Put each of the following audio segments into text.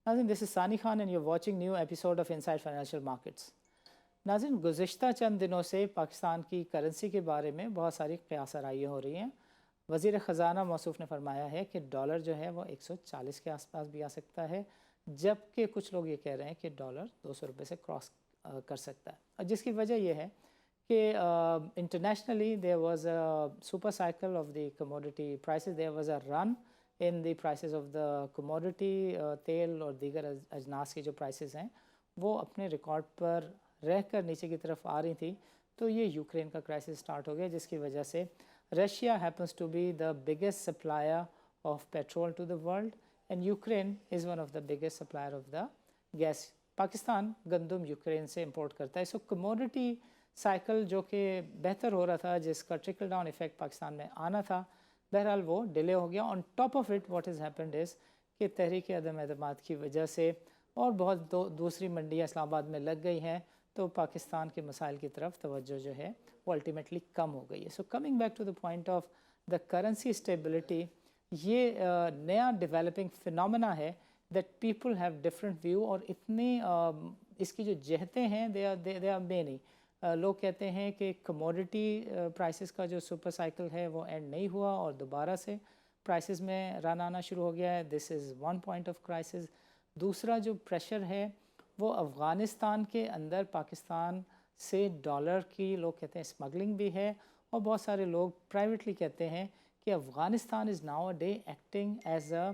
ناظرین this is Sani Khan and you watching new episode of inside financial markets. ناظرین گزشتہ چند دنوں سے پاکستان کی کرنسی کے بارے میں بہت ساری قیاس آرائیاں ہو رہی ہیں۔ وزیر خزانہ موصوف نے فرمایا ہے کہ ڈالر جو ہے وہ 140 کے آس پاس بھی آ سکتا ہے، جبکہ کچھ لوگ یہ کہہ رہے ہیں کہ ڈالر 200 روپے سے کراس کر سکتا ہے، جس کی وجہ یہ ہے کہ internationally there was a super cycle of the commodity prices. There was a run in the prices of the commodity تیل اور دیگر اجناس کی جو پرائسز ہیں وہ اپنے ریکارڈ پر رہ کر نیچے کی طرف آ رہی تھی، تو یہ یوکرین کا کرائسس سٹارٹ ہو گیا، جس کی وجہ سے Russia happens to be the biggest supplier of petrol to the world and Ukraine is one of the biggest supplier of the gas. Pakistan گندم یوکرین سے امپورٹ کرتا ہے، سو کموڈٹی سائیکل جو کہ بہتر ہو رہا تھا، جس کا ٹرکل ڈاؤن ایفیکٹ پاکستان میں آنا تھا، بہرحال وہ ڈیلے ہو گیا۔ On top of it what is happened is کہ تحریک عدم اعتماد کی وجہ سے اور بہت دوسری منڈیاں اسلام آباد میں لگ گئی ہیں، تو پاکستان کے مسائل کی طرف توجہ جو ہے وہ الٹیمیٹلی کم ہو گئی ہے۔ So coming back to the point of the currency stability, یہ نیا ڈیولپنگ فنومنا ہے that people have different view, اور اتنی اس کی جو جہتیں ہیں دے آر مینی۔ لوگ کہتے ہیں کہ کموڈٹی پرائسز کا جو سپر سائیکل ہے وہ اینڈ نہیں ہوا اور دوبارہ سے پرائسز میں رن آنا شروع ہو گیا ہے، this is one point of crisis. دوسرا جو پریشر ہے وہ افغانستان کے اندر پاکستان سے ڈالر کی لوگ کہتے ہیں اسمگلنگ بھی ہے، اور بہت سارے لوگ پرائیویٹلی کہتے ہیں کہ Afghanistan is now a day acting as a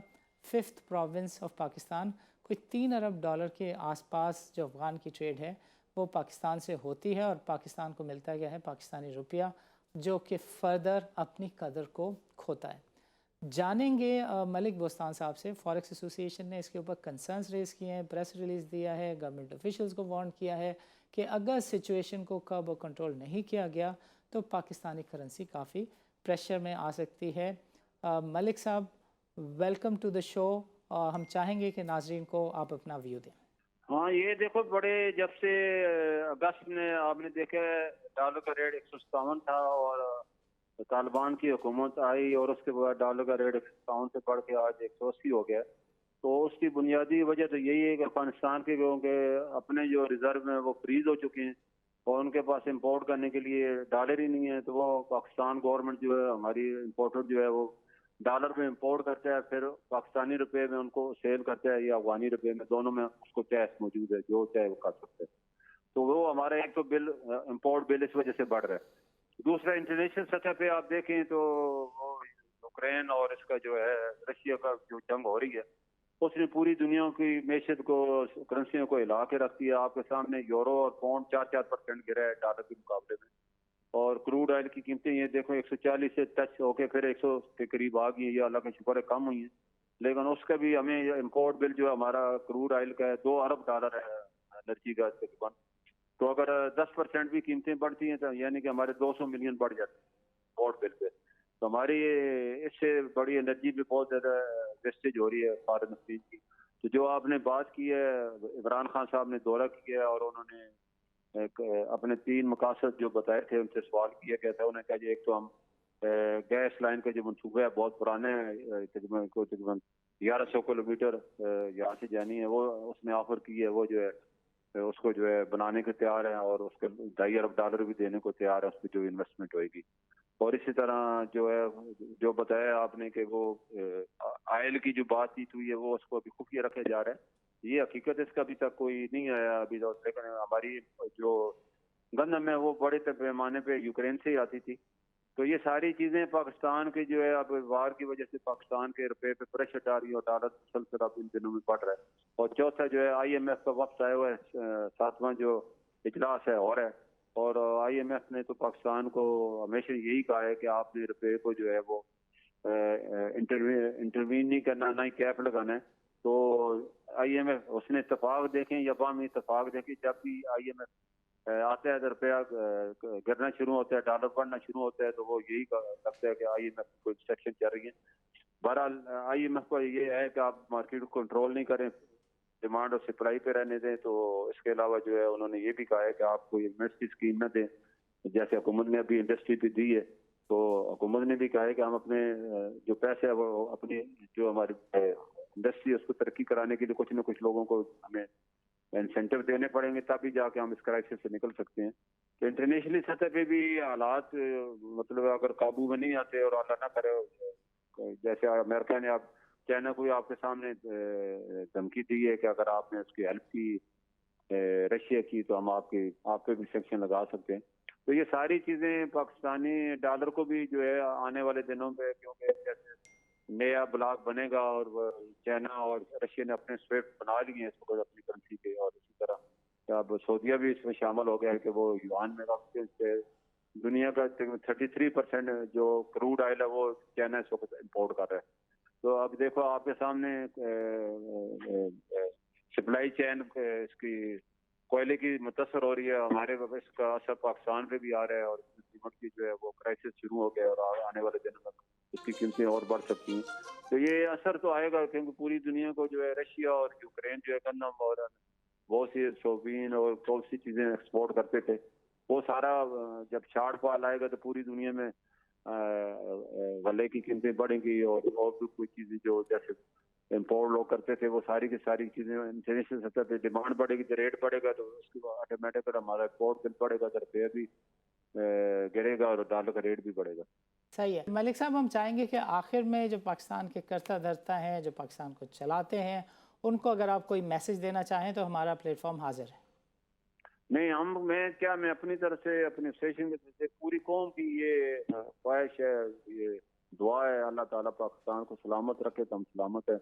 fifth province of Pakistan. کوئی 3 ارب ڈالر کے آس پاس جو افغان کی ٹریڈ ہے وہ پاکستان سے ہوتی ہے، اور پاکستان کو ملتا گیا ہے پاکستانی روپیہ، جو کہ فردر اپنی قدر کو کھوتا ہے۔ جانیں گے ملک بوستان صاحب سے، فوریکس ایسوسی ایشن نے اس کے اوپر کنسرنز ریز کیے ہیں، پریس ریلیز دیا ہے، گورنمنٹ آفیشلز کو وارن کیا ہے کہ اگر سچویشن کو کب کنٹرول نہیں کیا گیا تو پاکستانی کرنسی کافی پریشر میں آ سکتی ہے۔ ملک صاحب ویلکم ٹو دا شو، ہم چاہیں گے کہ ناظرین کو آپ اپنا ویو دیں۔ ہاں یہ دیکھو بڑے جب سے اگست میں آپ نے دیکھا ڈالر کا ریٹ 157 تھا، اور طالبان کی حکومت آئی اور اس کے بعد ڈالر کا ریٹ 157 سے بڑھ کے آج 180 ہو گیا۔ تو اس کی بنیادی وجہ تو یہی ہے کہ افغانستان کے لوگوں کے اپنے جو ریزرو ہیں وہ فریز ہو چکے ہیں، اور ان کے پاس امپورٹ کرنے کے لیے ڈالر ہی نہیں ہے، تو وہ پاکستان گورنمنٹ جو ہے، ہماری امپورٹر جو ہے، وہ ڈالر میں امپورٹ کرتا ہے، پھر پاکستانی روپے میں ان کو سیل کرتا ہے، یا افغانی روپے میں، دونوں میں اس کو ٹیکس موجود ہے، جو چاہے وہ کر سکتے ہیں۔ تو وہ ہمارا ایک تو بل امپورٹ بل اس وجہ سے بڑھ رہا ہے۔ دوسرا انٹرنیشنل سطح پہ آپ دیکھیں تو وہ یوکرین اور اس کا جو ہے رشیا کا جو جنگ ہو رہی ہے، اس نے پوری دنیا کی معیشت کو، کرنسیوں کو ہلا کے رکھ دیا۔ آپ کے سامنے یورو اور پاؤنڈ 4% گرا ہے ڈالر کے مقابلے میں، اور کروڈ آئل کی قیمتیں یہ دیکھو 140 سے ٹچ ہو کے پھر 100 کے قریب آ گئی ہیں، یا اللہ کا شکر ہے کم ہوئی ہیں، لیکن اس کا بھی ہمیں امپورٹ بل جو ہمارا کروڈ آئل کا ہے 2 ارب ڈالر ہے انرجی کا تقریباً۔ تو اگر 10% بھی قیمتیں بڑھتی ہیں تو یعنی کہ ہمارے 200 ملین بڑھ جاتے ہیں امپورٹ بل پہ۔ تو ہماری اس سے بڑی انرجی بھی بہت زیادہ ویسٹیج ہو رہی ہے فارن ایکسچینج کی۔ تو جو آپ نے بات کی ہے، عمران خان صاحب نے دورہ کیا اور انہوں نے اپنے 3 مقاصد جو بتائے تھے، ان سے سوال کیا گیا تھا۔ انہوں نے کہا جی ایک تو ہم گیس لائن کا جو منصوبہ ہے بہت پرانا ہے، تقریباً 1100 کلومیٹر یہاں سے جانی ہے، وہ اس نے آفر کی ہے، وہ جو ہے اس کو جو ہے بنانے کو تیار ہے، اور اس کو 2.5 ارب ڈالر بھی دینے کو تیار ہے، اس پہ جو انویسٹمنٹ ہوئے گی۔ اور اسی طرح جو ہے جو بتایا آپ نے کہ وہ آئل کی جو بات چیت ہوئی ہے، وہ اس کو ابھی خفیہ رکھا جا رہا ہے۔ یہ حقیقت اس کا ابھی تک کوئی نہیں آیا ابھی تک، لیکن ہماری جو گندم ہے وہ بڑے پیمانے پہ یوکرین سے ہی آتی تھی۔ تو یہ ساری چیزیں پاکستان کے جو ہے اب وار کی وجہ سے پاکستان کے روپے پہ پریشر ڈال رہی ہے، اور ڈالر مسلسل اب ان دنوں میں بڑھ رہا ہے۔ اور چوتھا جو ہے IMF کا وقت آیا ہوا ہے، 7واں جو اجلاس ہے اور ہے، اور IMF نے تو پاکستان کو ہمیشہ یہی کہا ہے کہ آپ نے روپے کو جو ہے وہ انٹروین نہیں کرنا، نہ ہی کیپ لگانا ہے۔ تو IMF اس نے اتفاق دیکھیں یا باہمی اتفاق دیکھیں، جب بھی IMF آتا ہے تو روپیہ گرنا شروع ہوتا ہے، ڈالر بڑھنا شروع ہوتا ہے، تو وہ یہی لگتا ہے کہ IMF کو انسٹرکشن چل رہی ہے۔ بہرحال IMF کو یہ ہے کہ آپ مارکیٹ کو کنٹرول نہیں کریں، ڈیمانڈ اور سپلائی پہ رہنے دیں۔ تو اس کے علاوہ جو ہے انہوں نے یہ بھی کہا ہے کہ آپ کو یونیورسٹی اسکیم نہ دیں، جیسے حکومت نے ابھی انڈسٹری پہ دی ہے۔ تو حکومت نے بھی کہا ہے کہ ہم اپنے جو پیسے ہے وہ اپنی جو ہماری इंडस्ट्री उसको तरक्की कराने के लिए कुछ न कुछ लोगों को हमें इंसेंटिव देने पड़ेंगे, तभी जाके हम इस क्राइसिस से निकल सकते हैं। तो इंटरनेशनली सतह पे भी हालात मतलब अगर काबू में नहीं आते और अल्लाह ना करे, जैसे अमेरिका ने अब चाइना को आपके सामने धमकी दी है कि अगर आपने उसकी हेल्प की रशिया की तो हम आप पे भी सेक्शन लगा सकते हैं। तो ये सारी चीजें पाकिस्तानी डॉलर को भी जो है आने वाले दिनों पे, क्योंकि जैसे नया ब्लॉक बनेगा और चाइना और रशिया ने अपने स्विफ्ट बना लिए हैं इसको अपनी करेंसी के, और इसी तरह अब सऊदीया भी इसमें शामिल हो गया है कि वो युआन में दुनिया का 33% जो क्रूड ऑयल है वो चाइना इस वक्त इम्पोर्ट कर रहा है। तो अब देखो आपके सामने सप्लाई चेन इसकी कोयले की मुतासर हो रही है, हमारे इसका असर पाकिस्तान पे भी आ रहा है, और कीमत की जो है वो क्राइसिस शुरू हो गया और आने वाले दिनों में इसकी कीमतें और बढ़ सकती हैं। तो ये असर तो आएगा, क्योंकि पूरी दुनिया को जो है रशिया और यूक्रेन जो है गंदम और बहुत सी सोयाबीन और बहुत सी चीजें एक्सपोर्ट करते थे, वो सारा जब छाड़ पाल आएगा तो पूरी दुनिया में गले की कीमतें बढ़ेंगी, और भी कोई चीजें जो जैसे इम्पोर्ट लोग करते थे वो सारी की सारी चीजें इंटरनेशनल सतह पे डिमांड बढ़ेगी तो रेट बढ़ेगा, तो उसके बाद ऑटोमेटिक हमारा एक्सपोर्ट बिल बढ़ेगा तो रुपया भी गिरेगा और डॉलर का रेट भी बढ़ेगा। सही है। मलिक साहब, हम चाहेंगे कि आखिर में जो पाकिस्तान के कर्ता धर्ता हैं, जो पाकिस्तान को चलाते हैं, उनको अगर आप कोई मैसेज देना चाहें तो हमारा प्लेटफॉर्म हाजिर है। नहीं, मैं अपनी तरफ से अपने स्टेशन से पूरी कौम की ये ख्वाहिश है, ये दुआ है, अल्लाह ताला पाकिस्तान को सलामत रखे तो हम सलामत है,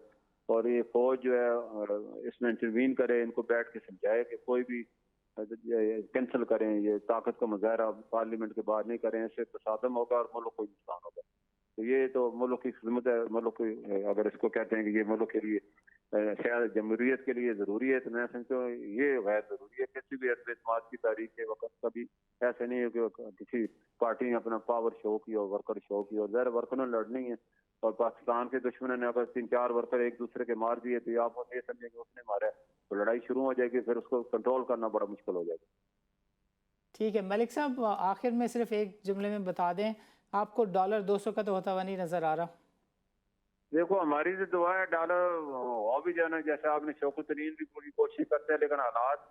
और ये फौज जो है इसमें इंटरवीन करे, इनको बैठ के समझाए कि कोई भी कैंसिल करें, ये ताकत का मुजाहरा पार्लियामेंट के बाहर नहीं करें, इससे तसादम होगा और मुल्क को नुकसान होगा। तो ये तो मुल्क की खिदमत है, मुल्क की अगर इसको कहते हैं कि ये मुल्क के लिए शायद जमहूरियत के लिए ज़रूरी है, तो मैं समझता हूँ ये गैर ज़रूरी है। किसी भी एतमाद की तारीख के वक्त कभी ऐसे नहीं है कि किसी पार्टी ने अपना पावर शो किया और वर्कर शो किया, और ज़रा वर्कर ने लड़नी है, और पाकिस्तान के दुश्मन ने अगर 3-4 वर्कर एक दूसरे के मार दिए तो आप ये समझे कि उसने मारा है, तो लड़ाई शुरू हो जाएगी, फिर उसको कंट्रोल करना बड़ा मुश्किल हो जाएगा। ठीक है मलिक साहब, आखिर में सिर्फ एक जुमले में बता दें, आपको डॉलर 200 का तो होता हुआ नहीं नज़र आ रहा? देखो हमारी जो दुआ है डॉलर हो भी जाना, जैसे आपने शौकत तरीन भी पूरी कोशिश करते हैं, लेकिन हालात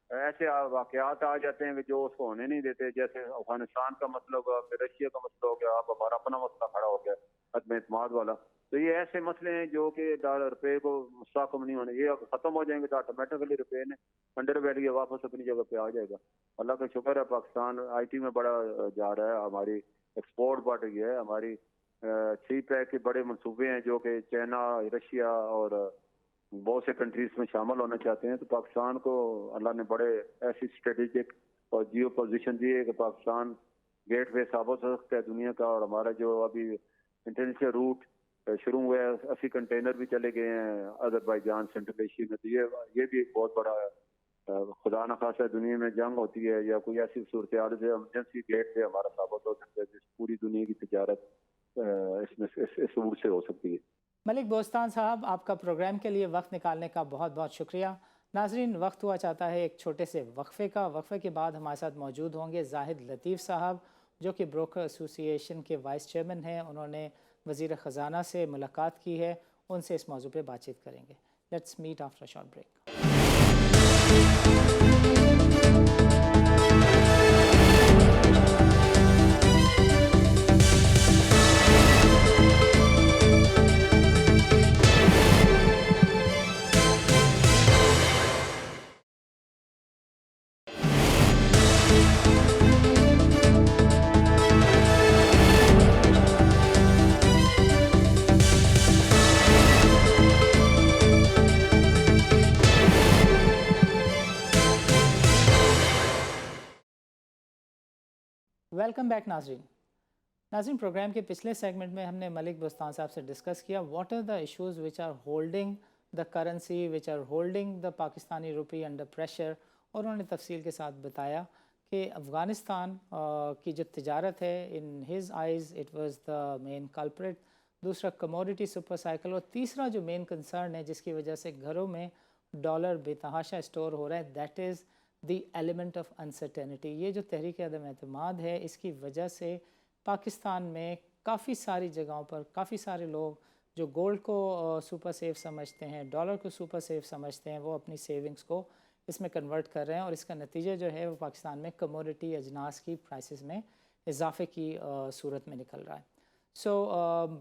ऐसे वाकयात आ जाते हैं कि जो उसको होने नहीं देते, जैसे अफगानिस्तान का मतलब, फिर रशिया का मसला हो गया, अब हमारा अपना मसला खड़ा हो गया अदम एतमाद वाला। तो ये ऐसे मसले हैं जो कि डॉलर रुपये को मुस्तकम नहीं होने, ये खत्म हो जाएंगे तो ऑटोमेटिकली रुपये ने अंडर वैल्यू वापस अपनी जगह पे आ जाएगा। अल्लाह का शुक्र है पाकिस्तान IT में बड़ा जा रहा है, हमारी एक्सपोर्ट बढ़ रही है, हमारी 3 पैक के बड़े मंसूबे हैं जो कि चाइना, रशिया और बहुत से कंट्रीज में शामिल होना चाहते हैं। तो पाकिस्तान को अल्लाह ने बड़े ऐसी स्ट्रेटेजिक और जियो पोजीशन दी है कि पाकिस्तान गेटवे साबित हो सकता है दुनिया का, और हमारा जो अभी इंटरनेशनल रूट शुरू हुआ है, 80 कंटेनर भी चले गए हैं अजरबैजान, सेंट्रल एशिया में। तो ये भी एक बहुत बड़ा खुदा न खासा दुनिया में जंग होती है या कोई ऐसी सूरत हाल से एमरजेंसी गेट पे हमारा साबित हो सकता है, जिस पूरी दुनिया की तजारत इसमें इस रूट से हो सकती है। मलिक बोस्तान साहब, आपका प्रोग्राम के लिए वक्त निकालने का बहुत बहुत शुक्रिया। नाजरीन, वक्त हुआ चाहता है एक छोटे से वक्फे का। वक्फे के बाद हमारे साथ मौजूद होंगे जाहिद लतीफ़ साहब, जो कि ब्रोकर एसोसिएशन के वाइस चेयरमैन हैं। उन्होंने वज़ीर ख़जाना से मुलाकात की है, उनसे इस मौजू पे बातचीत करेंगे। Let's meet after a short break. Welcome back नाजरीन, प्रोग्राम के पिछले सेगमेंट में हमने मलिक बोस्तान साहब से डिस्कस किया what are the issues which are holding the currency, which are holding the Pakistani rupee under pressure, और उन्होंने तफसील के साथ बताया कि अफ़गानिस्तान की जो तिजारत है, in his eyes it was the main culprit. दूसरा कमोडिटी सुपर साइकिल, और तीसरा जो मेन कंसर्न है जिसकी वजह से घरों में डॉलर बेतहाशा स्टोर हो रहा है, that is the element of uncertainty. ये जो तहरीक अदम एतमाद है, इसकी वजह से पाकिस्तान में काफ़ी सारी जगहों पर काफ़ी सारे लोग जो गोल्ड को सुपर सेफ समझते हैं, डॉलर को सुपर सेफ समझते हैं, वो अपनी सेविंग्स को इसमें कन्वर्ट कर रहे हैं और इसका नतीजा जो है वो पाकिस्तान में कमोडिटी अजनास की प्राइसेस में इजाफे की सूरत में निकल रहा है। सो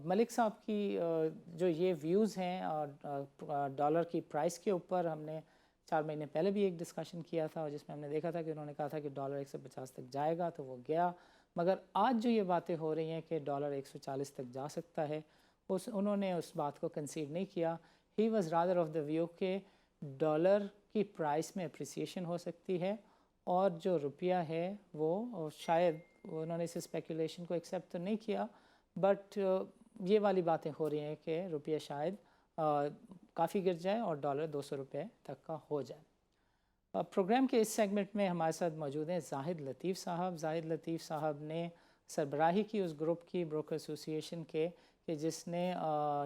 मलिक साहब की जो ये व्यूज़ हैं डॉलर की प्राइस के ऊपर, हमने 4 महीने पहले भी एक डिस्कशन किया था और जिसमें हमने देखा था कि उन्होंने कहा था कि डॉलर 150 तक जाएगा, तो वो गया। मगर आज जो ये बातें हो रही हैं कि डॉलर 140 तक जा सकता है, उन्होंने उस बात को कंसीड नहीं किया। He was rather of the view के डॉलर की प्राइस में अप्रिसिएशन हो सकती है और जो रुपया है वो शायद, उन्होंने इस स्पेकुलेशन को एक्सेप्ट तो नहीं किया, बट ये वाली बातें हो रही हैं कि रुपया शायद काफ़ी गिर जाए और डॉलर 200 रुपये तक का हो जाए। प्रोग्राम के इस सेगमेंट में हमारे साथ मौजूद हैं जाहिद लतीफ़ साहब। जाहिद लतीफ़ साहब ने सरबराही की उस ग्रुप की, ब्रोकर एसोसिएशन के, कि जिसने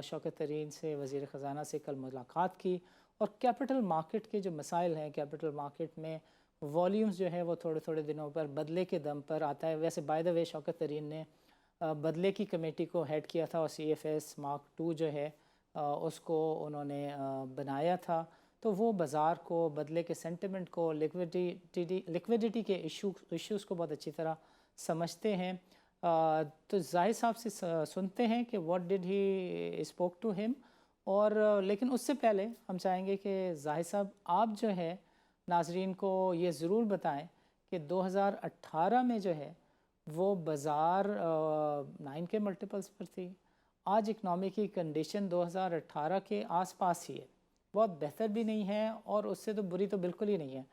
शौकत तरीन से, वज़ीर ख़जाना से कल मुलाकात की और कैपिटल मार्केट के जो मसाइल हैं, कैपिटल मार्केट में वॉल्यूम्स जो है वो थोड़े थोड़े दिनों पर बदले के दम पर आता है। वैसे बाय द वे शौकत तरीन ने बदले की कमेटी को हेड किया था और CFS Mark 2 जो है उसको उन्होंने बनाया था, तो वो बाज़ार को, बदले के सेंटिमेंट को, लिक्विडिटी के इश्यूज़ को बहुत अच्छी तरह समझते हैं। तो जाहिद साहब से सुनते हैं कि what did he spoke to him. और लेकिन उससे पहले हम चाहेंगे कि जाहिद साहब आप जो है नाजरीन को ये ज़रूर बताएं कि 2018 में जो है वो बाज़ार 9 के मल्टीपल्स पर थी। आज इकनॉमी की कंडीशन 2018 के आसपास ही है, बहुत बेहतर भी नहीं है और उससे तो बुरी तो बिल्कुल ही नहीं है।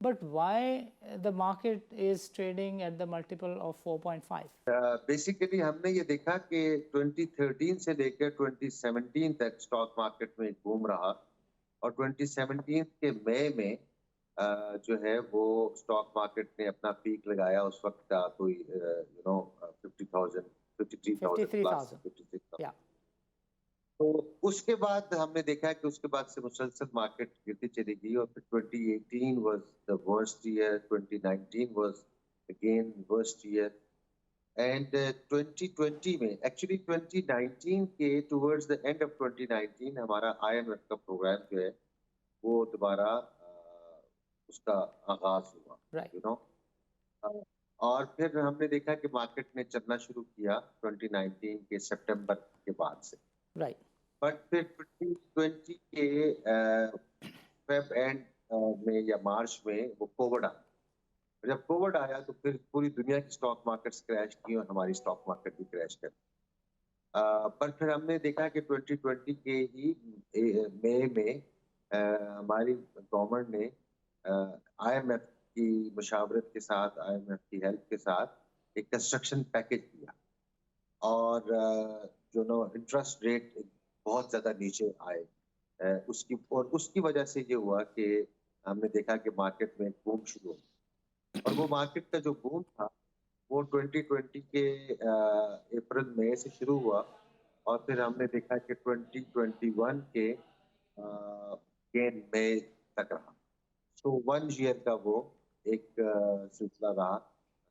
But why the market is trading at the multiple of 4.5? Basically हमने ये देखा कि 2013 से लेकर 2017 तक स्टॉक मार्केट में एक बूम रहा और 2017 के मई में जो है वो स्टॉक मार्केट ने अपना पीक लगाया। उस वक्त का कोई 50,000 53,000 प्लस 56,000। या तो उसके बाद हमने देखा कि उसके बाद से मुसलसल मार्केट गिरती चली गई और फिर 2018 was the worst year, 2019 was again worst year and 2020 में, एक्चुअली 2019 के टुवर्ड्स द एंड ऑफ 2019 हमारा IMF का प्रोग्राम जो है वो दोबारा उसका आगाज हुआ, राइट। You know. और फिर हमने देखा कि मार्केट ने चलना शुरू किया 2019 के सितंबर के बाद से, राइट। बट फिर 2020 के फेब एंड में या मार्च में वो कोविड आया। जब कोविड आया तो फिर पूरी दुनिया की स्टॉक मार्केट्स क्रैश की और हमारी स्टॉक मार्केट भी क्रैश कर। पर फिर हमने देखा कि 2020 के ही मई में हमारी गवर्नमेंट ने IMF की मुशावरत के साथ, IMF की हेल्प के साथ एक कंस्ट्रक्शन पैकेज दिया और जो नो इंटरेस्ट रेट बहुत ज्यादा नीचे आए। उसकी वजह से ये हुआ कि हमने देखा कि मार्केट में बूम शुरू हो और वो मार्केट का जो बूम था वो 2020 के अप्रैल मई से शुरू हुआ और फिर हमने देखा कि 2021 के अगेन मई तक रहा। सो 1 ईयर का वो एक सिलसिला रहा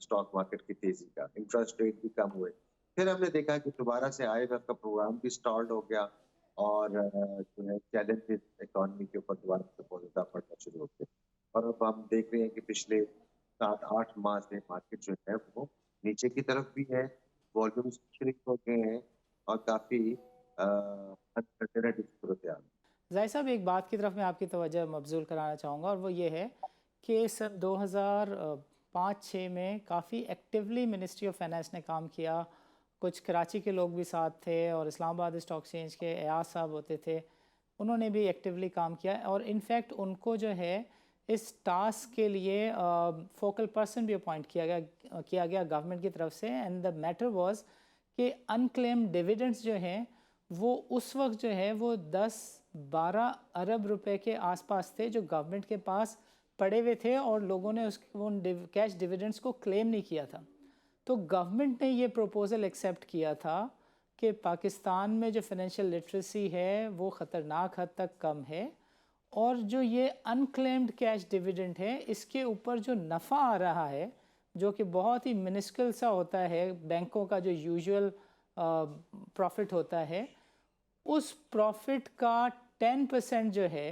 स्टॉक मार्केट की तेजी का। इंटरेस्ट रेट भी कम हुए, फिर हमने देखा कि दोबारा से IMF का प्रोग्राम भी स्टार्ट हो गया और जो है चैलेंजेस इकोनॉमी के ऊपर दोबारा से बहुत ज्यादा पड़ना शुरू हो गए और अब हम देख रहे हैं कि पिछले 7-8 माह से मार्केट जो है वो नीचे की तरफ भी है, वॉल्यूम्स श्रिंक हो गए हैं और काफी अनसर्टेनिटी सूरत हाल। जाहिद साहब, एक बात की तरफ मैं आपकी तवज्जो मबजूल कराना चाहूँगा और वो ये है कि सन 2005-6 में काफ़ी एक्टिवली मिनिस्ट्री ऑफ फाइनेंस ने काम किया। कुछ कराची के लोग भी साथ थे और इस्लामाबाद स्टॉक एक्सचेंज के एयाज साहब होते थे, उन्होंने भी एक्टिवली काम किया और इनफैक्ट उनको जो है इस टास्क के लिए फोकल पर्सन भी अपॉइंट किया गया गवर्नमेंट की तरफ से। एंड द मैटर वाज कि अनक्लेम्ड डिविडेंड्स जो हैं वो उस वक्त जो है वो 10-12 अरब रुपए के आसपास थे जो गवर्नमेंट के पास पड़े हुए थे और लोगों ने उन कैश डिविडेंड्स को क्लेम नहीं किया था। तो गवर्नमेंट ने ये प्रपोज़ल एक्सेप्ट किया था कि पाकिस्तान में जो फाइनेंशियल लिटरेसी है वो ख़तरनाक हद तक कम है और जो ये अनक्लेम्ड कैश डिविडेंड है इसके ऊपर जो नफ़ा आ रहा है जो कि बहुत ही मिनिस्कल सा होता है, बैंकों का जो यूजुअल प्रॉफिट होता है, उस प्रॉफिट का 10% जो है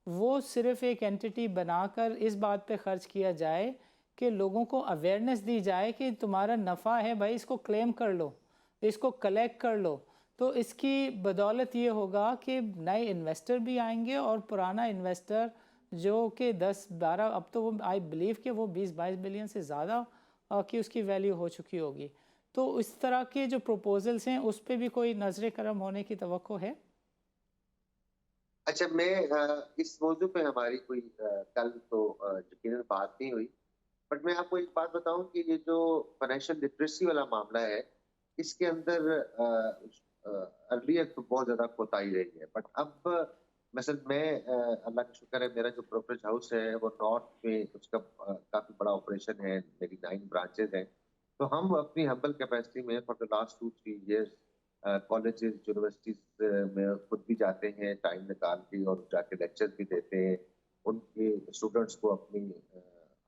वो सिर्फ एक एंटिटी बनाकर इस बात पे खर्च किया जाए कि लोगों को अवेयरनेस दी जाए कि तुम्हारा नफ़ा है भाई, इसको क्लेम कर लो, इसको कलेक्ट कर लो। तो इसकी बदौलत ये होगा कि नए इन्वेस्टर भी आएंगे और पुराना इन्वेस्टर जो कि 10-12, अब तो वो आई बिलीव कि वो 20-22 बिलियन से ज़्यादा की उसकी वैल्यू हो चुकी होगी। तो इस तरह के जो प्रपोजल्स हैं उस पे भी कोई नजर करम होने की तवक्को है? अच्छा, मैं इस मौजू पे हमारी कोई कल तो यकीनन बात नहीं हुई, बट मैं आपको एक बात बताऊं कि ये जो फाइनेंशियल लिटरेसी वाला मामला है, इसके अंदर अर्लियर तो बहुत ज्यादा कोताही रही है, बट अब मसल मैं अल्लाह का शुक्र है, मेरा जो ब्रोकरेज हाउस है वो नॉर्थ में, उसका काफी बड़ा ऑपरेशन है, मेरी 9 ब्रांचेज हैं। तो हम अपनी हम्बल कैपेसिटी में for the last 2-3 years colleges universities में खुद भी जाते हैं टाइम निकाल के, और जाके लेक्चर भी देते हैं, उनके स्टूडेंट्स को अपनी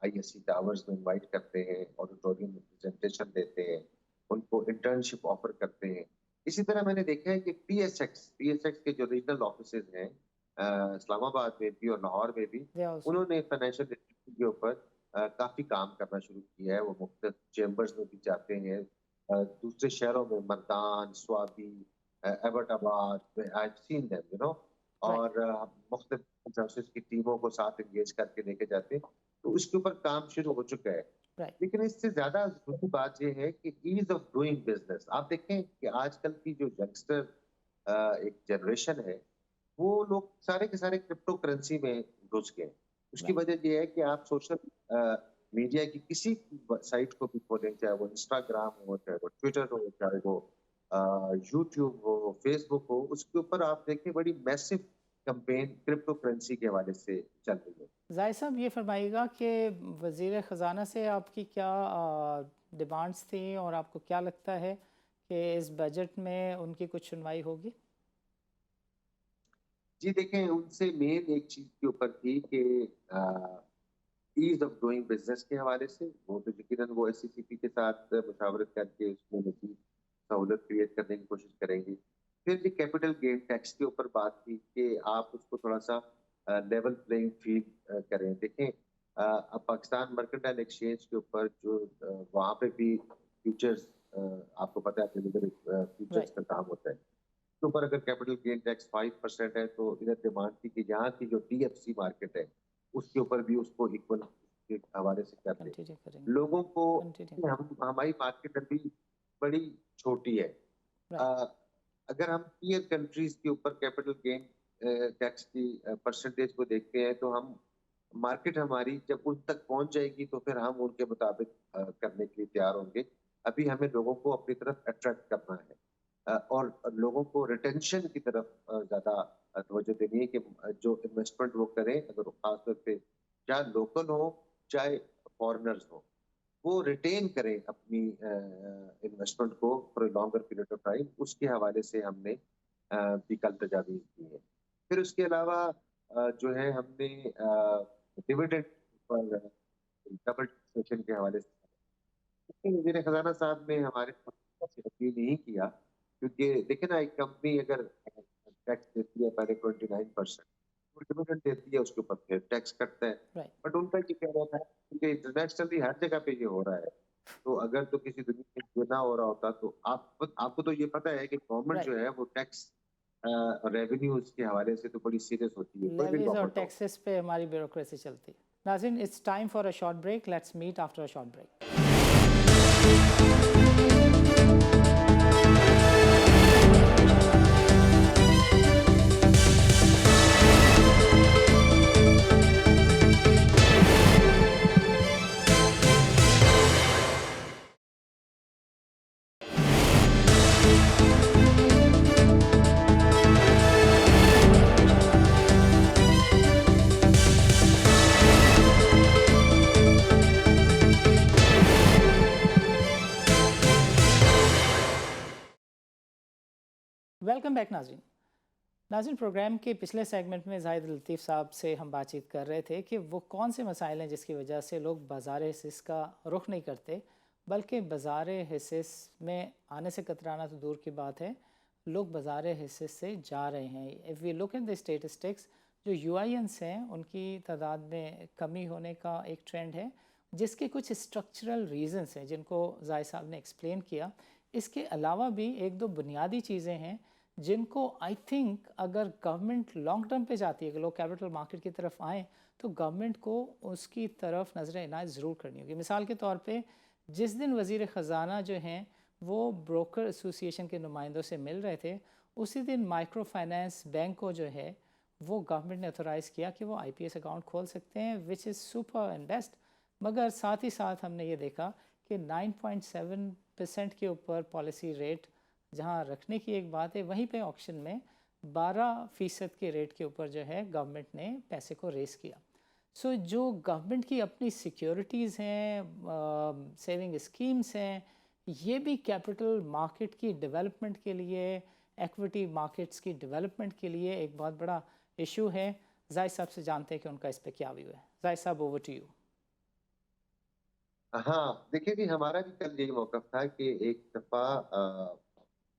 आईएससी टावर्स में इनवाइट करते हैं, ऑडिटोरियम में प्रेजेंटेशन देते हैं, उनको इंटर्नशिप ऑफर करते हैं। इसी तरह मैंने देखा है कि पीएसएक्स के जो रीजनल ऑफिसेज हैं इस्लामाबाद में भी और लाहौर में भी, उन्होंने फाइनेंशियल लिटरेसी के ऊपर काफी काम करना शुरू किया है। वो मुख्तलिफ चेम्बर्स में भी जाते हैं, दूसरे शहरों में Mardan, Swabi, Abbottabad, I have seen them, you know, और मुख्तलिफ सर्विसेज की टीमों को साथ एंगेज करके लेके जाते हैं। तो उसके ऊपर काम शुरू हो चुका है। लेकिन इससे ज्यादा जरूरी बात यह है कि ईज ऑफ डूइंग बिजनेस। आप देखें कि आजकल की जो यंगस्टर एक जनरेशन है, वो लोग सारे के सारे क्रिप्टो करेंसी में घुस गए। उसकी वजह यह है कि आप सोशल मीडिया की किसी साइट को भी खोलें, चाहे वो इंस्टाग्राम हो, चाहे वो ट्विटर हो, चाहे वो यूट्यूब हो, फेसबुक हो, उसके ऊपर आप देखें बड़ी मैसिव कैंपेन क्रिप्टो करेंसी के हवाले से चल रही है। जाहिर साहब, ये फरमाइएगा कि वज़ीर ख़जाना से आपकी क्या डिमांड्स थी और आपको क्या लगता है कि इस बजट में उनकी कुछ सुनवाई होगी? जी देखें, उनसे मेन एक चीज के ऊपर थी कि ईज ऑफ डूइंग बिजनेस के हवाले से वो तो यकीनन वो एससीसीपी के साथ मुशावरत करके उसमें मज़ीद सहूलत क्रिएट करने की कोशिश करेंगे। फिर भी कैपिटल गेन टैक्स के ऊपर बात की कि आप उसको थोड़ा सा लेवल प्लेइंग फील्ड करें। देखें, अब पाकिस्तान मर्केंटाइल एक्सचेंज के ऊपर जो वहाँ पे भी फ्यूचर्स, आपको पता है फ्यूचर्स का काम होता है, उसके ऊपर अगर कैपिटल गेन टैक्स 5% है, तो इधर डिमांड थी कि यहाँ की जो डीएफसी मार्केट है उसके ऊपर भी उसको इक्वल के हवाले से कर दें लोगों को। हमारी मार्केट अभी बड़ी छोटी है। अगर हम पीयर कंट्रीज के ऊपर कैपिटल गेन टैक्स की परसेंटेज को देखते हैं, तो हम मार्केट हमारी जब उन तक पहुंच जाएगी तो फिर हम उनके मुताबिक करने के लिए तैयार होंगे। अभी हमें लोगों को अपनी तरफ अट्रैक्ट करना है और लोगों को रिटेंशन की तरफ ज्यादा तवज्जो देनी है कि जो इन्वेस्टमेंट वो करें, अगर खासतौर पे चाहे लोकल हो चाहे फॉरेनर्स हो, वो रिटेन करें अपनी इन्वेस्टमेंट को for longer period of time. उसके हवाले से हमने भी कल तजावीज़ दी है। फिर उसके अलावा जो है हमने डिविडेंड पर डबल टैक्सेशन के हवाले से वज़ीर ख़ज़ाना साहब ने हमारे से अपील नहीं किया, क्योंकि देखिए ना, एक कंपनी अगर टैक्स देती है पहले 29%, डिविडेंड देती है, उसके ऊपर फिर टैक्स कटता है। बट उनका ये कहना था कि इंटरनेशनली हर जगह पे ये हो रहा है, तो अगर तो किसी दुनिया में ये ना हो रहा होता तो आपको तो ये पता है कि गवर्नमेंट जो है वो टैक्स रेवेन्यूज के हवाले से तो बड़ी सीरियस होती है। लेवीज और टैक्सेस पे हमारी ब्यूरोक्रेसी चलती है। नाज़रीन, it's time for a short break. Let's meet after a short break. Welcome back नाज़रीन, प्रोग्राम के पिछले सेगमेंट में ज़ाहिद लतीफ़ साहब से हम बातचीत कर रहे थे कि वो कौन से मसाइल हैं जिसकी वजह से लोग बाज़ार हिस्स का रुख नहीं करते, बल्कि बाज़ार हिस्स में आने से कतराना तो दूर की बात है, लोग बाज़ार हिस्से से जा रहे हैं। If we look at the statistics, जो यूआईएन्स हैं उनकी तादाद में कमी होने का एक ट्रेंड है, जिसके कुछ स्ट्रक्चरल रीजंस हैं जिनको ज़ाहिद साहब ने एक्सप्लेन किया। इसके अलावा भी एक दो बुनियादी चीज़ें हैं जिनको आई थिंक अगर गवर्नमेंट लॉन्ग टर्म पे चाहती है कि लोग कैपिटल मार्केट की तरफ आएँ, तो गवर्नमेंट को उसकी तरफ नज़र इनायत ज़रूर करनी होगी। मिसाल के तौर पे जिस दिन वज़ीर ख़ज़ाना जो हैं वो ब्रोकर एसोसिएशन के नुमाइंदों से मिल रहे थे, उसी दिन माइक्रो फाइनेंस बैंक को जो है वो गवर्नमेंट ने ऑथोराइज़ किया कि वो आईपीएस अकाउंट खोल सकते हैं, which is super and best. मगर साथ ही साथ हमने ये देखा कि 9.7% के ऊपर पॉलिसी रेट जहाँ रखने की एक बात है, वहीं पे ऑक्शन में 12% के रेट के ऊपर जो है गवर्नमेंट ने पैसे को रेस किया। सो जो गवर्नमेंट की अपनी सिक्योरिटीज़ हैं, सेविंग स्कीम्स हैं, ये भी कैपिटल मार्केट की डेवलपमेंट के लिए, इक्विटी मार्केट्स की डेवलपमेंट के लिए एक बहुत बड़ा इशू है। जाहिद साहब से जानते हैं कि उनका इस पे क्या व्यू है। जाहिद साहब, ओवर टू यू। हाँ, देखिए कि हमारा भी कल यही मौक़िफ़ था कि एक दफ़ा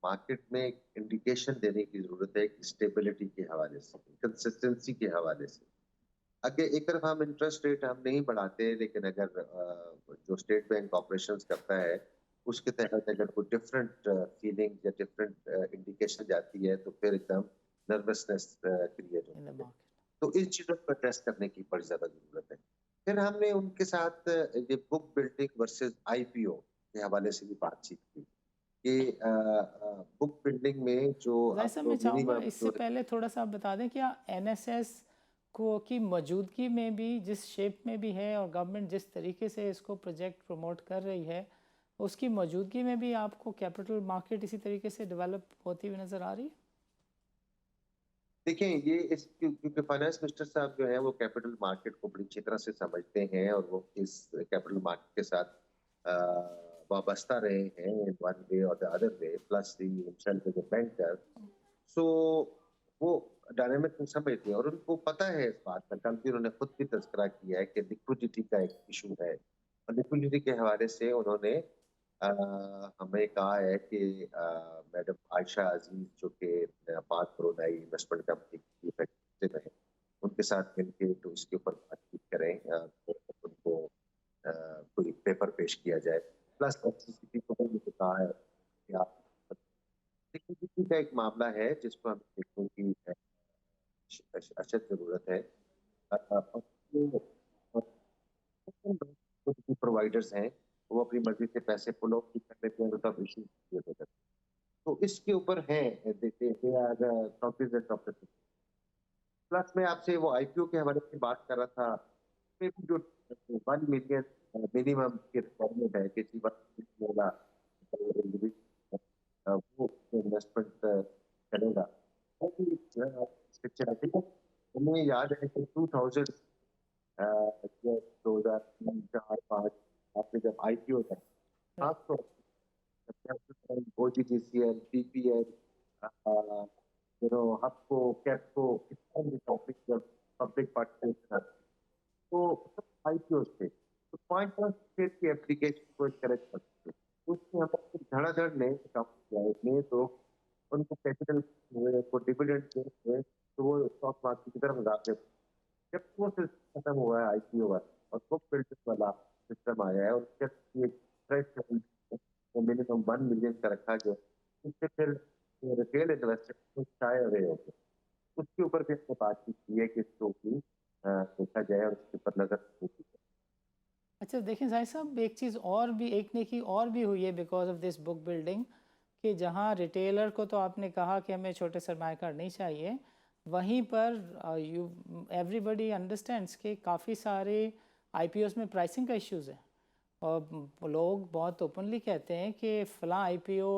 मार्केट में एक इंडिकेशन देने की ज़रूरत है, एक स्टेबिलिटी के हवाले से, कंसिस्टेंसी के हवाले से। अगर एक तरफ हम इंटरेस्ट रेट हम नहीं बढ़ाते, लेकिन अगर जो स्टेट बैंक ऑपरेशंस करता है, उसके तहत अगर कोई डिफरेंट फीलिंग या डिफरेंट इंडिकेशन जाती है, तो फिर एकदम नर्वसनेस क्रिएट इन द होती है। मार्केट। तो इन चीज़ों पर टेस्ट करने की बड़ी ज़्यादा ज़रूरत है। फिर हमने उनके साथ ये बुक बिल्डिंग वर्सेस आईपीओ के हवाले से भी बातचीत की कि बुक बिल्डिंग में जो जाहिद साहब, मैं आपको चाहूँगा मिनिमम इससे जो पहले थोड़ा सा आप बता दें, क्या एनएसएस को की मौजूदगी में भी, जिस शेप में भी है और गवर्नमेंट जिस तरीके से इसको प्रोजेक्ट प्रमोट कर रही है, उसकी मौजूदगी में भी आपको कैपिटल मार्केट इसी तरीके से डेवलप होती हुई नज़र आ रही है? देखिए, ये इस क्योंकि फाइनेंस मिनिस्टर साहब जो हैं वो कैपिटल मार्केट को बड़ी अच्छी तरह से समझते हैं और वो इस कैपिटल मार्केट के साथ वाबस्ता रहे हैं इन वन वे और the other way plus the himself as a banker. So वो डायनामिक को समझते हैं और उनको पता है इस बात का। कल भी उन्होंने खुद भी तज़किरा किया है कि लिक्विडिटी का एक इश्यू है और लिक्विडिटी के हवाले से उन्होंने हमें कहा है कि मैडम आयशा अज़ीज़ जो कि पाक करोनाई इन्वेस्टमेंट कंपनी की एक्टिव हैं, उनके साथ मिलके तो इसके ऊपर बातचीत करें, तो उनको कोई पेपर पेश किया जाए। प्लस एफसीसीबी को भी मुझे कहा है कि आप लिक्विडिटी का एक मामला है जिसको हमें देखने की अशद ज़रूरत है। और जो प्रोवाइडर्स हैं, वो अपनी मर्ज़ी से पैसे पुल ऑफ भी कर लेते हैं तो तब इश्यू क्रिएट हो जाता है। तो इसके ऊपर है देखिए they are cognisant of the plus मैं आपसे वो आईपीओ के हवाले से बात कर रहा था। उसमें भी जो 1 मिलियन मिनिमम की रिक्वायरमेंट है किसी वक़्त वाला वो इन्वेस्टमेंट करेगा। वो भी पिक्चर आई थिंक हमें याद है कि 2000 ये 2003, 4, 5 आपके जब आईपीओ था, राइट। खास तौर पे ओजीजीसीएल, पीपीएल आपको कैप्को इस तरह के टॉपिक जब पब्लिक पार्टिसिपेशन आती है, तो सब आईपीओ थे। तो पॉइंट ऑफ सेल की एप्लीकेशन को करेक्ट करते थे। उसमें हम धड़ाधड़ ने काम किया इसमें तो उनको कैपिटल हुए, उनको डिविडेंड हुए, तो वो स्टॉक मार्केट की तरफ भागते थे। जब वो सिस्टम खत्म हुआ है आईपीओ वाला और बुक बिल्डिंग वाला सिस्टम आया है और उसके थ्रेशोल्ड मिनिमम 1 मिलियन का रखा गया, उससे फिर रिटेल इन्वेस्टर कुछ शाये अवे हो गए। उसके ऊपर भी हमने बातचीत की है कि इसको भी देखा जाए और उसके ऊपर नज़र रखी जाए। अच्छा, देखें जाहिद साहब, एक चीज़ और भी, एक नेकी और भी हुई है because of this book building, कि जहाँ रिटेलर को तो आपने कहा कि हमें छोटे सरमायाकार नहीं चाहिए, वहीं पर यू एवरीबडी अंडरस्टैंड्स कि काफ़ी सारे आईपीओस में प्राइसिंग का इश्यूज़ है। और लोग बहुत ओपनली कहते हैं कि फ़लाँ आईपीओ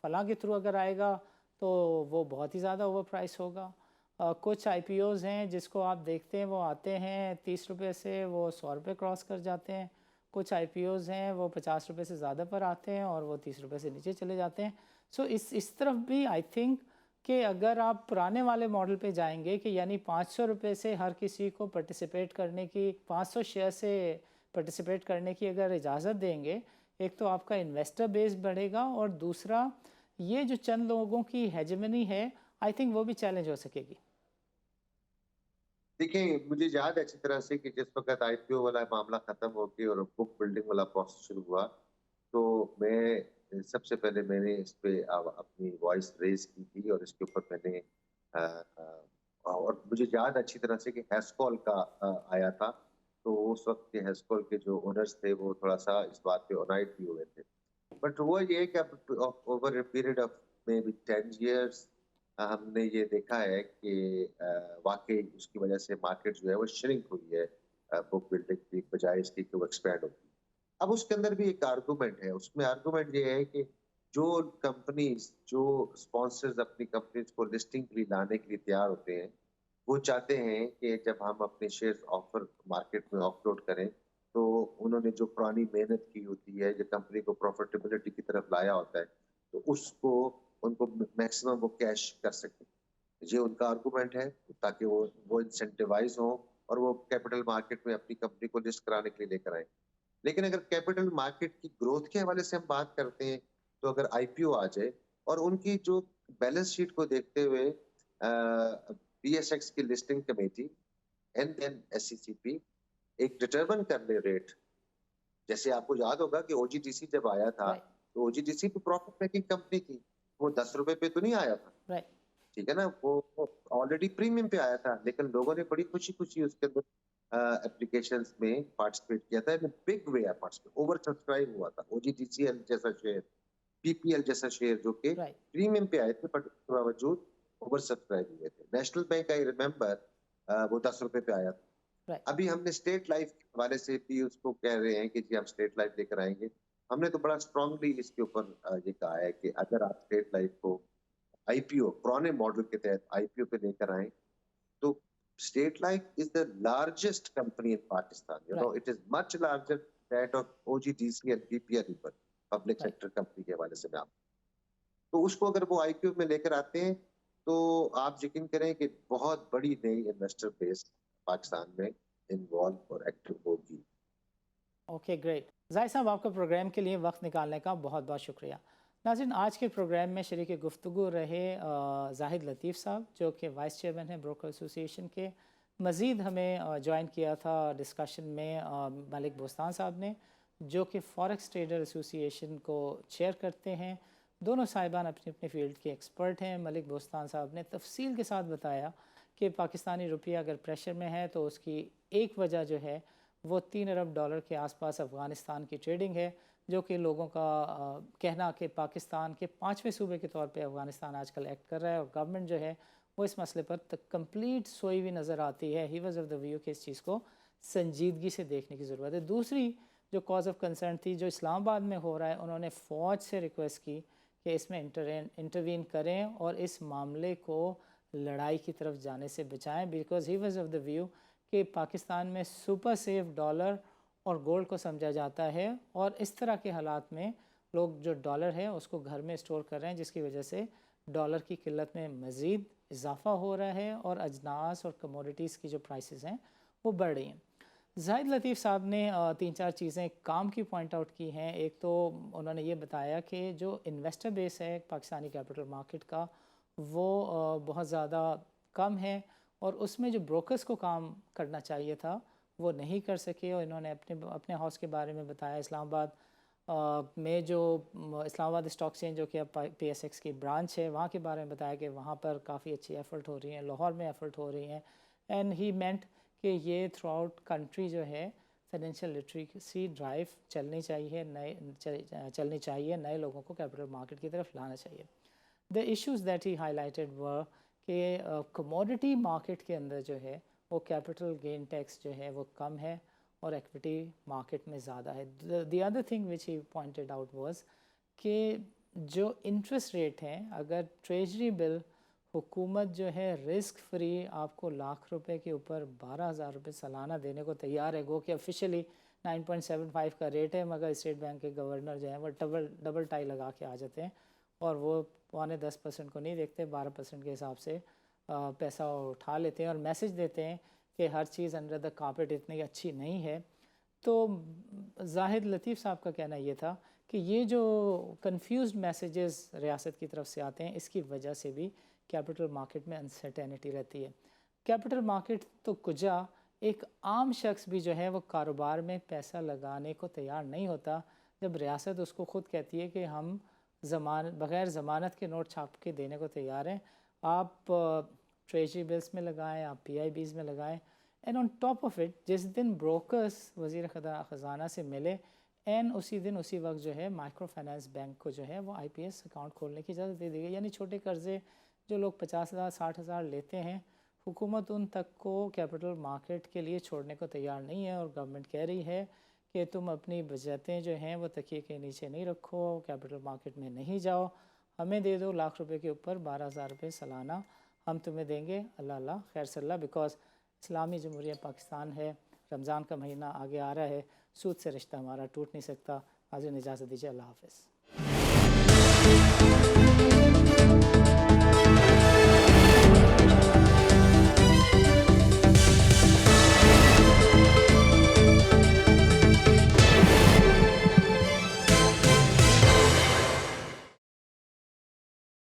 फ़लाँ के थ्रू अगर आएगा तो वो बहुत ही ज़्यादा ओवर प्राइस होगा। कुछ आईपीओज़ हैं जिसको आप देखते हैं वो आते हैं 30 रुपये से, वो 100 रुपये क्रॉस कर जाते हैं। कुछ आईपीओज़ हैं वो 50 रुपये से ज़्यादा पर आते हैं और वो 30 रुपये से नीचे चले जाते हैं। सो इस तरफ भी आई थिंक कि अगर आप पुराने वाले मॉडल पे जाएंगे कि यानी 500 रुपये से हर किसी को पार्टिसिपेट करने की, 500 शेयर से पार्टिसिपेट करने की अगर इजाज़त देंगे, एक तो आपका इन्वेस्टर बेस बढ़ेगा और दूसरा یہ جو چند لوگوں کی ہیجمنی ہے آئی تھنک وہ بھی چیلنج ہو سکے گی. دیکھیں مجھے یاد ہے اچھی طرح سے کہ جس وقت آئی پی او والا معاملہ ختم ہو کے اور بک بلڈنگ والا پروسیس شروع ہوا تو میں سب سے پہلے میں نے اس پہ اپنی وائس ریز کی تھی اور اس کے اوپر میں نے اور مجھے یاد اچھی طرح سے کہ ہیسکول کا آیا تھا تو اس وقت کے ہیسکول کے جو اونرز تھے وہ تھوڑا سا اس بات پہ اونائڈ بھی ہوئے تھے. بٹ وہ یہ ہے کہ اب over a period of may be 10 years ہم نے یہ دیکھا ہے کہ واقعی اس کی وجہ سے مارکیٹ جو ہے وہ شرنک ہوئی ہے بک بلڈنگ کی بجائے اس کی کہ وہ ایکسپینڈ ہوتی ہے. اب اس کے اندر بھی ایک آرگومنٹ ہے. اس میں آرگومنٹ یہ ہے کہ جو کمپنیز جو اسپانسرز اپنی کمپنیز کو لسٹنگ کے لیے لانے کے لیے تیار ہوتے ہیں وہ چاہتے ہیں کہ جب ہم اپنے شیئرز آفر مارکیٹ میں آف لوڈ کریں تو انہوں نے جو پرانی محنت کی ہوتی ہے جو کمپنی کو پروفیٹیبلٹی کی طرف لایا ہوتا ہے تو اس کو ان کو میکسیمم وہ کیش کر سکیں. یہ ان کا آرگومنٹ ہے تاکہ وہ انسینٹیوائز ہوں اور وہ کیپٹل مارکیٹ میں اپنی کمپنی کو لسٹ کرانے کے لیے لے کر آئیں. لیکن اگر کیپٹل مارکیٹ کی گروتھ کے حوالے سے ہم بات کرتے ہیں تو اگر آئی پی او آ جائے اور ان کی جو بیلنس شیٹ کو دیکھتے ہوئے پی ایس ایکس کی listing committee and then S C C P ایک ڈٹرمن کر لے ریٹ. جیسے آپ کو یاد ہوگا کہ او جی ڈی سی جب آیا تھا تو O G D C profit making company تھی, وہ 10 روپے پہ تو نہیں آیا تھا, ٹھیک ہے نا, وہ آلریڈی پریمیم پہ آیا تھا لیکن لوگوں نے بڑی خوشی خوشی اس کے اندر اپلیکیشنز میں پارٹیسپیٹ کیا تھا. بگ وے اوور سبسکرائب ہوا تھا او جی ڈی سی ایل جیسا شیئر, پی پی ایل جیسا شیئر جو کہ پریمیم پہ آئے تھے بٹ اس کے باوجود اوور سبسکرائب ہوئے تھے. نیشنل بینک آئی ریمبر وہ 10 روپے پہ آیا تھا. ابھی ہم نے اسٹیٹ لائف کے حوالے سے بھی اس کو کہہ رہے ہیں کہ جی ہم اسٹیٹ لائف لے کر آئیں گے. ہم نے تو بڑا اسٹرانگلی اس کے اوپر یہ کہا ہے کہ اگر آپ اسٹیٹ لائف کو آئی پی او پرانے ماڈل کے تحت آئی پی او پہ لے کر آئیں تو state life is the largest company in Pakistan. You know it is much larger that of O G D C and P P L پر پبلک سیکٹر کمپنی کے حوالے سے میں آپ تو اس کو اگر وہ آئی پی او میں لے کر آتے ہیں تو آپ یقین کریں کہ بہت بڑی نئی انویسٹر بیس پاکستان میں انوالو اور ایکٹیو ہوگی. Okay great. زاہد صاحب آپ کا پروگرام کے لیے وقت نکالنے کا بہت بہت شکریہ. ناظرین آج کے پروگرام میں شریک گفتگو رہے زاہد لطیف صاحب جو کہ وائس چیئرمین ہیں بروکر ایسوسی ایشن کے. مزید ہمیں جوائن کیا تھا ڈسکشن میں ملک بوستان صاحب نے جو کہ فوریکس ٹریڈر ایسوسی ایشن کو چیئر کرتے ہیں. دونوں صاحبان اپنی اپنی فیلڈ کے ایکسپرٹ ہیں. ملک بوستان صاحب نے تفصیل کے ساتھ بتایا کہ پاکستانی روپیہ اگر پریشر میں ہے تو اس کی ایک وجہ جو ہے وہ $3 ارب کے آس پاس افغانستان کی ٹریڈنگ ہے, جو کہ لوگوں کا کہنا کہ پاکستان کے 5ویں صوبے کے طور پہ افغانستان آج کل ایکٹ کر رہا ہے اور گورنمنٹ جو ہے وہ اس مسئلے پر کمپلیٹ سوئی ہوئی نظر آتی ہے. He was of the view کہ اس چیز کو سنجیدگی سے دیکھنے کی ضرورت ہے. دوسری جو کاز آف کنسرن تھی جو اسلام آباد میں ہو رہا ہے, انہوں نے فوج سے ریکویسٹ کی کہ اس میں انٹروین کریں اور اس معاملے کو لڑائی کی طرف جانے سے بچائیں, because he was of the view کہ پاکستان میں سپر سیف ڈالر اور گولڈ کو سمجھا جاتا ہے اور اس طرح کے حالات میں لوگ جو ڈالر ہے اس کو گھر میں اسٹور کر رہے ہیں جس کی وجہ سے ڈالر کی قلت میں مزید اضافہ ہو رہا ہے اور اجناس اور کموڈیٹیز کی جو پرائسز ہیں وہ بڑھ رہی ہیں. زاہد لطیف صاحب نے 3-4 چیزیں کام کی پوائنٹ آؤٹ کی ہیں. ایک تو انہوں نے یہ بتایا کہ جو انویسٹر بیس ہے پاکستانی کیپٹل مارکیٹ کا وہ بہت زیادہ کم ہے اور اس میں جو بروکرز کو کام کرنا چاہیے تھا وہ نہیں کر سکے. اور انہوں نے اپنے ہاؤس کے بارے میں بتایا اسلام آباد میں جو اسلام آباد اسٹاک ایکسچینج جو کہ اب پی ایس ایکس کی برانچ ہے وہاں کے بارے میں بتایا کہ وہاں پر کافی اچھی ایفرٹ ہو رہی ہیں, لاہور میں ایفرٹ ہو رہی ہیں. اینڈ ہی مینٹ کہ یہ تھرو آؤٹ کنٹری جو ہے فائنینشیل لٹریسی ڈرائیو چلنی چاہیے, نئے لوگوں کو کیپٹل مارکیٹ کی طرف لانا چاہیے. The issues that he highlighted were کہ کموڈٹی مارکیٹ کے اندر جو ہے وہ کیپٹل گین ٹیکس جو ہے وہ کم ہے اور ایکویٹی مارکیٹ میں زیادہ ہے. The other thing which he pointed out was کہ جو انٹرسٹ ریٹ ہیں اگر ٹریجری بل حکومت جو ہے رسک فری آپ کو ₹1,00,000 کے اوپر ₹12,000 سالانہ دینے کو تیار ہے, گو کہ آفیشیلی 9.75 کا ریٹ ہے مگر اسٹیٹ بینک کے گورنر جو ہیں وہ ڈبل ٹائی لگا کے آ جاتے ہیں اور وہ 10% کو نہیں دیکھتے, 12% کے حساب سے پیسہ اٹھا لیتے ہیں اور میسج دیتے ہیں کہ ہر چیز انڈر دا کارپیٹ اتنی اچھی نہیں ہے. تو زاہد لطیف صاحب کا کہنا یہ تھا کہ یہ جو کنفیوزڈ میسیجز ریاست کی طرف سے آتے ہیں اس کی وجہ سے بھی کیپٹل مارکیٹ میں انسرٹینٹی رہتی ہے. کیپٹل مارکیٹ تو کجا ایک عام شخص بھی جو ہے وہ کاروبار میں پیسہ لگانے کو تیار نہیں ہوتا جب ریاست اس کو خود کہتی ہے کہ ہم بغیر ضمانت کے نوٹ چھاپ کے دینے کو تیار ہیں, آپ ٹریجری بلز میں لگائیں, آپ پی آئی بیز میں لگائیں. And on top of it جس دن بروکرز وزیر خزانہ سے ملے این اسی دن اسی وقت جو ہے مائکرو فائنانس بینک کو جو ہے وہ آئی پی ایس اکاؤنٹ کھولنے کی اجازت دے دی گئی. یعنی چھوٹے قرضے جو لوگ 50,000 60,000 لیتے ہیں حکومت ان تک کو کیپٹل مارکیٹ کے لیے چھوڑنے کو تیار نہیں ہے, اور گورنمنٹ کہہ رہی ہے کہ تم اپنی بچتیں جو ہیں وہ تکیے کے نیچے نہیں رکھو, کیپٹل مارکیٹ میں نہیں جاؤ, ہمیں دے دو لاکھ روپے کے اوپر 12,000 روپے سالانہ ہم تمہیں دیں گے, اللہ اللہ خیر صلی اللہ, بیکاز اسلامی جمہوریہ پاکستان ہے, رمضان کا مہینہ آگے آ رہا ہے, سود سے رشتہ ہمارا ٹوٹ نہیں سکتا. حاضرین اجازت دیجیے, اللہ حافظ.